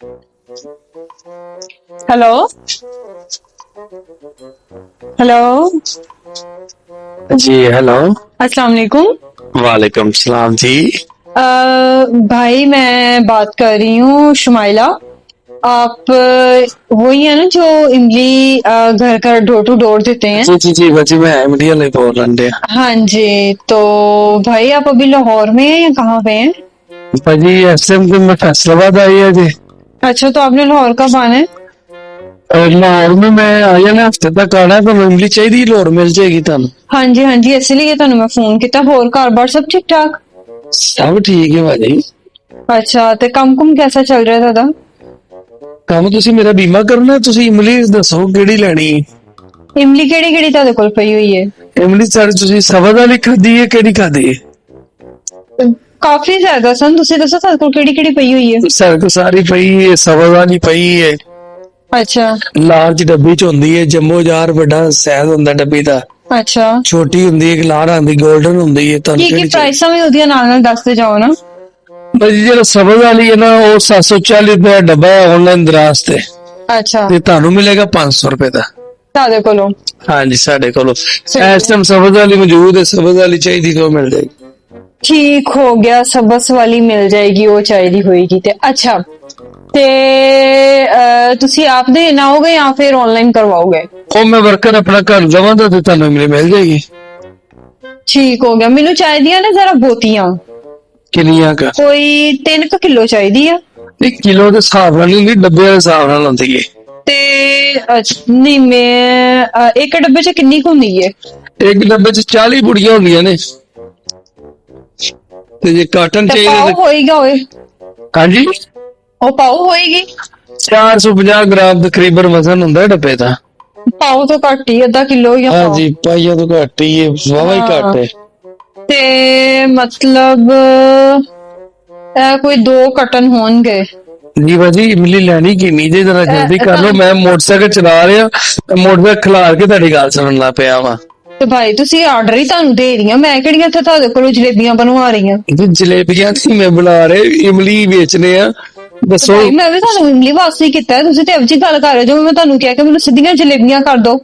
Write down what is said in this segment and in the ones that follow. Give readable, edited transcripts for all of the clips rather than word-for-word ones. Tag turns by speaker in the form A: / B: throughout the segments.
A: Hello hello.
B: जी hello.
A: अस्सलाम वालेकुम।
B: वालेकुम सलाम जी।
A: भाई मैं बात कर रही हूँ शुमाइला। आप वही है ना जो इमली घर का डोर टू डोर देते हैं?
B: जी जी जी भाजी, मैं मीडिया ले बोल रहा हूँ।
A: हाँ जी। तो भाई आप अभी लाहौर में हैं या कहाँ पे हैं?
B: भाजी ऐसे में फैसलाबाद आई है जी।
A: अच्छा, तो आपने लाहौर कब आना है?
B: और लाहौर में मैं आया ना हफ्ते तक आना है, तो इमली चाहिए लाहौर मिल जाएगी तुम?
A: हाँ जी, इसलिए ਤੁਹਾਨੂੰ मैं फोन किया। होर घर-बार सब ठीक ठाक?
B: सब ठीक है भाजी।
A: अच्छा, ते ਕੰਮ-ਕੁਮ कैसा चल रहा है ਤੁਹਾਡਾ?
B: ਕੰਮ ਤੁਸੀਂ ਮੇਰਾ ਬੀਮਾ ਕਰਨਾ, ਤੁਸੀਂ ਇਮਲੀ ਦੱਸੋ ਕਿਹੜੀ ਲੈਣੀ?
A: ਇਮਲੀ ਕਿਹੜੀ-ਕਿਹੜੀ ਤੁਹਾਡੇ ਕੋਲ ਪਈ ਹੋਈ ਹੈ?
B: ਇਮਲੀ ਸਰ ਤੁਸੀਂ ਸਬਜ਼ ਵਾਲੀ ਖਾਦੀ ਹੈ ਕਿਹੜੀ ਖਾਦੀ ਹੈ?
A: ਕਾਫੀ ਜ਼ਿਆਦਾ ਸਨ, ਤੁਸੀਂ ਦੱਸੋ ਤੁਹਾਡੇ ਕੋਲ ਕਿਹੜੀ-ਕਿਹੜੀ ਪਈ ਹੋਈ ਹੈ?
B: ਸਰ ਕੋ ਸਾਰੀ ਪਈ ਹੈ, ਸਬਜ਼ ਵਾਲੀ ਪਈ ਹੈ।
A: ਅੱਛਾ
B: ਲਾਰਜ ਡੱਬੀ ਚ ਹੁੰਦੀ ਹੈ, ਜੰਬੋ ਜਾਰ ਵੱਡਾ ਸਾਈਜ਼ ਹੁੰਦਾ ਡੱਬੀ ਦਾ।
A: ਅੱਛਾ,
B: ਛੋਟੀ ਹੁੰਦੀ ਹੈ, ਲਾਰ ਆਂਦੀ 골ਡਨ ਹੁੰਦੀ ਹੈ। ਤੁਹਾਨੂੰ
A: ਕੀ
B: ਕਿਹੜੀ ਚਾਹੀਦੀ?
A: ਪ੍ਰਾਈਸਾਂ ਵੀ ਉਹਦੀਆਂ ਨਾਲ ਦੱਸਦੇ ਜਾਓ ਨਾ।
B: ਭਾਜੀ ਜਿਹੜਾ ਸਬਜ਼ ਵਾਲੀ ਹੈ ਨਾ ਉਹ 740 ਰੁਪਏ ਡੱਬਾ ਹੈ ਆਨਲਾਈਨ ਦਰਾਜ਼ ਤੇ
A: ਅੱਛਾ,
B: ਤੁਹਾਨੂੰ ਮਿਲੇਗਾ 500 ਰੁਪਏ ਦਾ।
A: ਤੁਹਾਡੇ ਕੋਲੋਂ?
B: ਹਾਂਜੀ ਸਾਡੇ ਕੋਲੋਂ
A: ਸਹੀ
B: ਇਸ ਟਾਈਮ ਸਬਜ਼ ਵਾਲੀ ਮੌਜੂਦ ਹੈ, ਸਬਜ਼ ਵਾਲੀ ਚਾਹੀਦੀ ਤਾਂ ਉਹ ਮਿਲ ਜਾਏਗੀ।
A: ਠੀਕ ਹੋ ਗਿਆ, ਸਬਸ ਵਾਲੀ ਮਿਲ ਜਾਏਗੀ, ਉਹ ਚਾਹੀਦੀ ਹੋਏਗੀ ਤੇ। ਅੱਛਾ, ਤੇ ਤੁਸੀਂ ਆਪ ਦੇਣ ਆਓਗੇ ਜਾਂ ਫਿਰ ਆਨਲਾਈਨ ਕਰਵਾਓਗੇ?
B: ਉਹ ਮੈਂ ਵਰਕਰ ਆਪਣਾ ਘਰ ਲਵਾਂਗਾ ਤੇ ਤੁਹਾਨੂੰ ਮਿਲ ਜਾਏਗੀ।
A: ਠੀਕ ਹੋ ਗਿਆ। ਮੈਨੂੰ ਚਾਹੀਦੀਆਂ ਨੇ ਜ਼ਰਾ ਬੋਤੀਆਂ,
B: ਕਿੰਨੀਆਂ ਕਾ?
A: ਕੋਈ 3 ਕਿਲੋ ਚਾਹੀਦੀ ਆ।
B: ਇਹ ਕਿਲੋ ਦੇ ਹਿਸਾਬ ਨਾਲ ਨਹੀਂ ਹੁੰਦੀ, ਡੱਬੇ ਦੇ ਹਿਸਾਬ ਨਾਲ ਹੁੰਦੀ ਹੈ।
A: ਤੇ ਨਹੀਂ, ਮੈਂ ਇੱਕ ਡੱਬੇ ਚ ਕਿੰਨੀ ਕੁ ਹੁੰਦੀ ਹੈ?
B: ਇੱਕ ਡੱਬੇ ਚ 40 ਪੁੜੀਆਂ ਹੁੰਦੀਆਂ ਨੇ। ਤੇ ਜੇ ਕਾਟਨ
A: ਤੇ
B: ਚਾਹੀਦਾ
A: ਪਾਓ ਹੋਏਗਾ ਓਏ?
B: ਹਾਂਜੀ
A: ਉਹ ਪਾਓ ਹੋਏਗੀ?
B: 450 ਗ੍ਰਾਮ ਤਕਰੀਬਨ ਵਜ਼ਨ ਹੁੰਦਾ ਡੱਬੇ ਦਾ।
A: ਪਾਓ ਤੋਂ ਘੱਟ ਹੀ, ਅੱਧਾ ਕਿਲੋ ਜਾਂ ਪਾਓ?
B: ਹਾਂਜੀ ਪਾਈਆ ਤੋਂ ਘੱਟ ਹੀ ਹੈ, ਵਾਵਾ ਹੀ ਘੱਟ ਹੈ।
A: ਤੇ ਮਤਲਬ ਕੋਈ 2 ਕਟਨ ਹੋਣਗੇ?
B: ਜੀ ਭਾਜੀ ਇਮਲੀ ਲੈਣੀ ਕਿੰਨੀ ਜੇ ਜਰਾ ਜਲਦੀ ਕਰ ਲਓ, ਮੈਂ ਮੋਟਰਸਾਈਕਲ ਚਲਾ ਰਿਹਾ, ਮੋਟਰਸਾਈਕਲ ਖਿਲਾਰ ਕੇ ਤੁਹਾਡੀ ਗੱਲ ਸੁਣਨ ਲੱਗ ਪਿਆ ਵਾ।
A: ਤੇ ਭਾਈ ਤੁਸੀਂ ਆਰਡਰ ਹੀ ਤੁਹਾਨੂੰ ਦੇ ਰਹੀ ਆ, ਮੈਂ ਕਿਹੜੀਆਂ ਇੱਥੇ ਤੁਹਾਡੇ ਕੋਲੋਂ ਜਲੇਬੀਆਂ ਬਣਵਾ ਰਹੀ ਆ?
B: ਜਲੇਬੀਆਂ ਨਹੀਂ ਮੈਂ ਬਣਾ ਰਹੇ, ਇਮਲੀ ਵੇਚਨੇ ਆ। ਦੱਸੋ
A: ਭਾਈ ਮੈਂ ਵੀ ਤੁਹਾਨੂੰ ਇਮਲੀ ਵਾਸਤੇ ਹੀ ਕੀਤਾ, ਤੁਸੀਂ ਤੇ ਇਹੋ ਜਿਹੀ ਗੱਲ ਕਰ ਰਹੇ ਜੋ ਮੈਂ ਤੁਹਾਨੂੰ ਕਿਹਾ ਕਿ ਮੈਨੂੰ ਸਿੱਧੀਆਂ ਜਲੇਬੀਆਂ ਕਰ ਦੋ।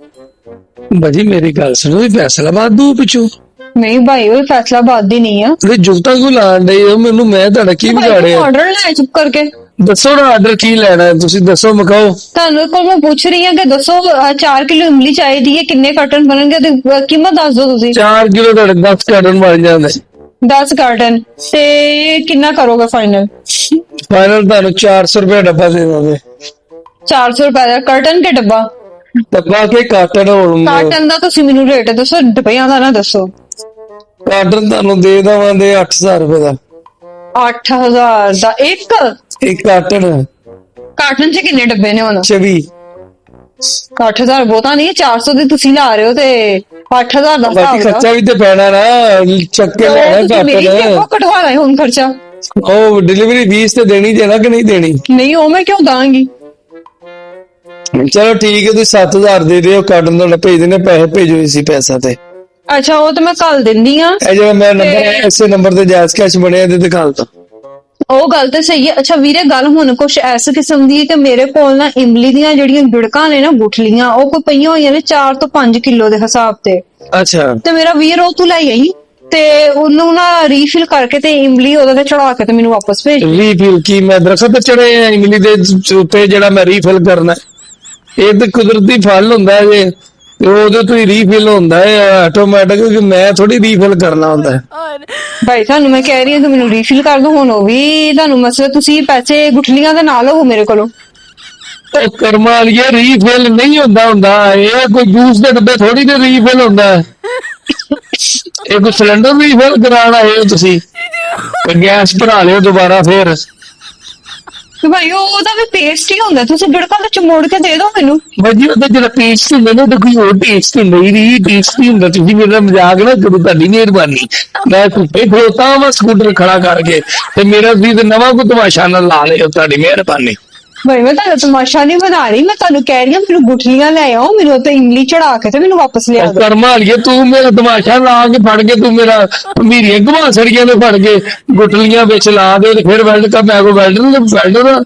B: ਭਾਜੀ ਮੇਰੀ ਗੱਲ ਸੁਣੋ, ਫੈਸਲਾਬਾਦ ਦੂ ਪਿੱਛੋਂ?
A: ਨਹੀਂ ਭਾਈ, ਉਹ ਫੈਸਲਾਬਾਦ ਦੀ ਨਹੀਂ ਆ।
B: ਤੁਸੀਂ ਜੁਗਤਾਂ ਕਿਉਂ ਲਾਣ ਡਏ ਹੋ ਮੈਨੂੰ? ਮੈਂ ਤੁਹਾਡਾ ਕੀ ਵਿਗਾੜਿਆ?
A: ਆਰਡਰ ਲੈ ਚੁੱਪ ਕਰਕੇ।
B: ਦੱਸੋ ਨਾ ਆਰਡਰ ਕੀ ਲੈਣਾ ਹੈ, ਤੁਸੀਂ ਦੱਸੋ ਮਕਾਓ।
A: ਤੁਹਾਨੂੰ ਕੋਲ ਮੈਂ ਪੁੱਛ ਰਹੀ ਹਾਂ ਕਿ ਦੱਸੋ 4 ਕਿਲੋ ਇਮਲੀ ਚਾਹੀਦੀ ਹੈ, ਕਿੰਨੇ ਕਾਰਟਨ ਬਣਨਗੇ ਤੇ ਕੀਮਤ ਦੱਸ ਦਿਓ ਤੁਸੀਂ।
B: 4 ਕਿਲੋ ਤੁਹਾਡੇ 10 ਕਾਰਟਨ ਬਣ ਜਾਂਦੇ।
A: 10 ਕਾਰਟਨ ਤੇ ਕਿੰਨਾ ਕਰੋਗੇ ਫਾਈਨਲ?
B: ਫਾਈਨਲ ਤੁਹਾਨੂੰ 400 ਰੁਪਏ ਡੱਬਾ ਦੇ ਦਾਂਗੇ।
A: 400 ਰੁਪਏ ਦਾ ਕਾਰਟਨ ਕੇ ਡੱਬਾ?
B: ਡੱਬਾ ਕੇ ਕਾਰਟਨ ਹੋਣ?
A: ਕਾਰਟਨ ਦਾ ਤੁਸੀਂ ਮੈਨੂੰ ਰੇਟ ਦੱਸੋ, ਡੱਬਿਆਂ ਦਾ ਨਾ ਦੱਸੋ।
B: ਕਾਰਟਨ ਤੁਹਾਨੂੰ ਦੇ ਦੇਵਾਂਗੇ 8000 ਰੁਪਏ ਦਾ।
A: 8000 ਦਾ ਇੱਕ?
B: ਇੱਕ ਕਾਰਟਨ।
A: ਕਾਰਟਨ ਚ ਕਿੰਨੇ ਡੱਬੇ ਨੇ ਹੁਣ?
B: 24।
A: 8000 ਬਹੁਤਾ ਨਹੀਂ, 400 ਦੇ ਤੁਸੀਂ ਲਾ ਰਹੇ ਹੋ ਤੇ 8000 ਦਾ
B: ਬਾਕੀ
A: ਹਿਸਾਬ
B: ਖਰਚਾ ਵੀ ਤੇ ਪੈਣਾ ਨਾ, ਚੱਕ ਕੇ ਲੈਣਾ
A: ਮੇਰੀ
B: ਕਾਰਟਨ।
A: ਕਟਵਾਣਾ ਹੈ ਹੁਣ ਖਰਚਾ।
B: ਉਹ ਡਿਲੀਵਰੀ ਫੀਸ ਤੇ ਦੇਣੀ ਦੇਣਾ ਕਿ ਨਹੀਂ ਦੇਣੀ?
A: ਨਹੀਂ, ਉਹ ਮੈਂ ਕਿਉਂ ਦਾਂਗੀ।
B: ਚਲੋ ਠੀਕ ਹੈ, ਤੁਸੀਂ 7000 ਦੇ ਦਿਓ, ਕਾਰਟਨ ਤੁਹਾਡਾ ਭੇਜ ਦੇਣੇ, ਪੈਸੇ ਭੇਜੋ ਇਸੀ ਪੈਸਾ ਤੇ।
A: ਅੱਛਾ, ਉਹ ਤਾਂ ਮੈਂ ਕੱਲ ਦਿੰਦੀ ਆ।
B: ਇਹ ਜਿਹੜਾ ਮੇਰਾ ਨੰਬਰ ਹੈ ਇਸੇ ਨੰਬਰ ਤੇ ਜਾਇਜ਼ ਕੈਸ਼ ਬਣਿਆ ਇਹਦੇ ਤੇ ਕੱਲ ਤੋਂ।
A: ਉਹ ਗੱਲ ਤੇ ਸਹੀ ਹੈ। ਅੱਛਾ ਵੀਰੇ, ਗੱਲ ਹੁਣ ਕੁਛ ਐਸ ਕਿਸਮ ਦੀ ਕਿ ਮੇਰੇ ਕੋਲ ਨਾ ਇਮਲੀ ਦੀਆਂ ਜਿਹੜੀਆਂ ਗਿੜਕਾਂ ਨੇ ਨਾ, ਗੁਠਲੀਆਂ, ਉਹ ਕੋਈ ਪਈਆਂ ਹੋਈਆਂ ਨੇ 4 ਤੋਂ 5 ਕਿਲੋ ਦੇ ਹਿਸਾਬ ਤੇ।
B: ਅੱਛਾ
A: ਤੇ ਮੇਰਾ ਵੀਰ ਉਹ ਤੂੰ ਲੈ ਆਈ ਤੇ ਉਹਨੂੰ ਨਾ ਰੀਫਿਲ ਕਰਕੇ ਤੇ ਇਮਲੀ ਉਹਦੇ ਤੇ ਚੜਾ ਕੇ ਤੇ ਮੈਨੂੰ ਵਾਪਸ ਭੇਜ।
B: ਰੀਫਿਲ ਕੀ ਮੈਂ ਦਰਖਤ ਤੇ ਚੜੇ ਆ ਇਮਲੀ ਦੇ ਉੱਤੇ ਜਿਹੜਾ ਮੈਂ ਰੀਫਿਲ ਕਰਨਾ? ਇਹ ਤੇ ਕੁਦਰਤੀ ਫਲ ਹੁੰਦਾ ਹੈ ਜੇ, ਤੇ ਉਹਦੇ ਤੋਂ ਹੀ ਰੀਫਿਲ ਹੁੰਦਾ ਹੈ ਆਟੋਮੈਟਿਕ, ਕਿ ਮੈਂ ਥੋੜੀ ਰੀਫਿਲ ਕਰਨਾ ਹੁੰਦਾ ਹੈ।
A: ਭਾਈ ਤੁਹਾਨੂੰ ਮੈਂ ਕਹਿ ਰਹੀ ਹਾਂ ਕਿ ਮੈਨੂੰ ਰੀਫਿਲ ਕਰ ਦੋ, ਹੁਣ ਉਹ ਵੀ ਤੁਹਾਨੂੰ ਮਸਲਾ, ਤੁਸੀਂ ਪੈਸੇ ਗੁਠਲੀਆਂ ਦੇ ਨਾਲ ਲਵੋ ਮੇਰੇ ਕੋਲੋਂ।
B: ਉਹ ਕਰਮਾਂ ਵਾਲੀਏ ਰੀਫਿਲ ਨਹੀਂ ਹੁੰਦਾ, ਇਹ ਕੋਈ ਜੂਸ ਦੇ ਡੱਬੇ ਥੋੜੀ ਤੇ ਰੀਫਿਲ ਹੁੰਦਾ ਹੈ। ਇਹ ਕੋਈ ਸਿਲੰਡਰ ਰੀਫਿਲ ਕਰਾਉਣ ਆਏ ਹੋ ਤੁਸੀਂ? ਗੈਸ ਭਰਾ ਲਿਓ ਦੁਬਾਰਾ ਫੇਰ।
A: ਭਾਈ ਉਹਦਾ ਵੀ ਪੇਸਟ ਹੀ ਹੁੰਦਾ, ਤੁਸੀਂ ਗੜਕਾ ਵਿੱਚ ਮੋੜ ਕੇ ਦੇ ਦਿਓ ਮੈਨੂੰ।
B: ਭਾਜੀ ਉਹਦਾ ਜਿਹੜਾ ਟੇਸਟ ਹੁੰਦਾ ਨਾ, ਉਹਦਾ ਕੋਈ ਹੋਰ ਟੇਸਟ ਹੁੰਦਾ ਹੀ ਨਹੀਂ, ਟੇਸਟ ਹੀ ਹੁੰਦਾ। ਤੁਸੀਂ ਮੇਰਾ ਮਜ਼ਾਕ ਨਾ ਕਰੋ, ਤੁਹਾਡੀ ਮਿਹਰਬਾਨੀ। ਮੈਂ ਧੁੱਪੇ ਖਲੋਤਾ ਵਾ ਸਕੂਟਰ ਖੜਾ ਕਰਕੇ, ਤੇ ਮੇਰਾ ਵੀ ਤੇ ਨਵਾਂ ਕੋਈ ਤਮਾਸ਼ਾ ਨਾ ਲਾ ਲਿਓ, ਤੁਹਾਡੀ ਮਿਹਰਬਾਨੀ।
A: ਭਾਈ ਮੈਂ ਤੁਹਾਡਾ ਤਮਾਸ਼ਾ ਨਹੀਂ ਬਣਾ ਰਹੀ, ਮੈਂ ਤੁਹਾਨੂੰ ਕਹਿ ਰਹੀ ਹਾਂ ਮੈਨੂੰ ਗੁਠਲੀਆਂ ਲੈ ਆਓ, ਮੈਨੂੰ ਉੱਤੇ ਇਮਲੀ ਚੜਾ ਕੇ ਤੇ ਮੈਨੂੰ ਵਾਪਸ ਲਿਆ ਦਿਓ।
B: ਕਰਮਾਂ ਵਾਲੀਏ ਤੂੰ ਮੇਰਾ ਤਮਾਸ਼ਾ ਲਾ ਕੇ ਫੜ ਕੇ, ਤੂੰ ਮੇਰਾ ਮੀਰੀਆਂ ਘਮਾਸੜੀਆਂ ਨੇ ਫੜ ਕੇ ਗੁਟਲੀਆਂ ਵਿੱਚ ਲਾ ਦੇ, ਤੇ ਫਿਰ ਵੈਲਡ ਕਰ। ਮੈਂ ਕੋਈ ਵੈਲਡਰ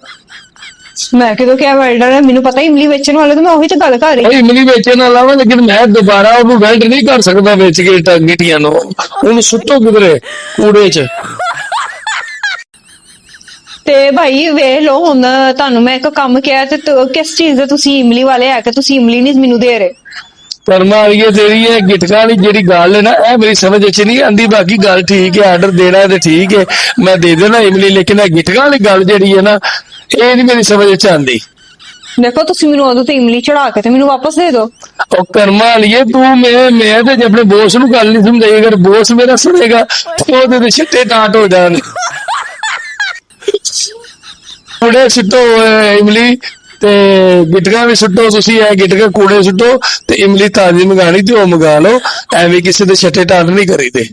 A: ਮੈਂ ਕਿਦੋਂ ਕਿਹਾ ਵੈਲਡਰ ਹੈ, ਮੈਨੂੰ ਪਤਾ ਇਮਲੀ ਵੇਚਣ ਵਾਲੇ ਤੇ ਮੈਂ ਉਹੀ ਤਾਂ ਗੱਲ ਕਰ ਰਹੀ।
B: ਉਹ ਇਮਲੀ ਵੇਚਣ ਵਾਲਾ ਵਾ, ਲੇਕਿਨ ਮੈਂ ਦੁਬਾਰਾ ਉਹਨੂੰ ਵੈਲਡ ਨਹੀਂ ਕਰ ਸਕਦਾ ਵੇਚ ਕੇ ਗਿੱਟੀਆਂ ਨੂੰ। ਉਹਨੂੰ ਸੁੱਟੋ ਕਿਧਰੇ ਕੂੜੇ 'ਚ।
A: ਤੇ ਭਾਈ ਵੇਖ ਲਓ ਹੁਣ ਤੁਹਾਨੂੰ ਮੈਂ ਇੱਕ ਕੰਮ ਕਿਹਾ ਤੇ ਕਿਸ ਚੀਜ਼ ਦੇ ਤੁਸੀਂ ਇਮਲੀ ਵਾਲੇ ਆ ਕੇ ਤੁਸੀਂ ਇਮਲੀ ਨਹੀਂ ਮੈਨੂੰ ਦੇ ਰਹੇ।
B: ਕਰਮਾ ਵਾਲੀਏ ਤੇਰੀ ਇਹ ਗਿਟਕਾਂ ਵਾਲੀ ਜਿਹੜੀ ਗੱਲ ਹੈ ਨਾ, ਇਹ ਮੇਰੀ ਸਮਝ ਵਿੱਚ ਨਹੀਂ ਆਂਦੀ। ਬਾਕੀ ਗੱਲ ਠੀਕ ਹੈ, ਆਰਡਰ ਦੇਣਾ ਤੇ ਠੀਕ ਹੈ, ਮੈਂ ਦੇ ਦੇਣਾ ਇਮਲੀ, ਲੇਕਿਨ ਇਹ ਗਿਟਕਾਂ ਵਾਲੀ ਗੱਲ ਜਿਹੜੀ ਹੈ ਨਾ, ਇਹ ਨਹੀਂ ਮੇਰੀ ਸਮਝ ਵਿੱਚ ਆਂਦੀ।
A: ਦੇਖੋ ਤੁਸੀਂ ਮੈਨੂੰ ਉਦੋਂ ਤੇ ਇਮਲੀ ਚੜਾ ਕੇ ਤੇ ਮੈਨੂੰ ਵਾਪਸ ਦੇ ਦਿਓ।
B: ਉਹ ਕਰਮਾ ਵਾਲੀਏ ਤੂੰ ਮੈਂ ਤੇ ਆਪਣੇ ਬੋਸ ਨੂੰ ਗੱਲ ਨਹੀਂ ਸਮਝਾਈ। ਅਗਰ ਬੋਸ ਮੇਰਾ ਸੁਣੇਗਾ ਤੇ ਉਹਦੇ ਤੇ ਛਿੱਟੇ ਟਾਟ ਹੋ ਜਾਣ। ਕੂੜੇ ਸੁੱਟੋ ਇਮਲੀ ਤੇ ਗਿਟਕਾਂ ਵੀ ਸੁੱਟੋ। ਤੁਸੀਂ ਇਹ ਗਿਟਕਾਂ ਕੂੜੇ ਸੁੱਟੋ ਤੇ ਇਮਲੀ ਤਾਜ਼ੀ ਮੰਗਾਣੀ ਤੇ ਉਹ ਮੰਗਾ ਲਓ। ਐਵੇਂ ਕਿਸੇ ਦੇ ਛੱਟੇ ਟਾਟ ਨਹੀਂ ਕਰੀਦੇ।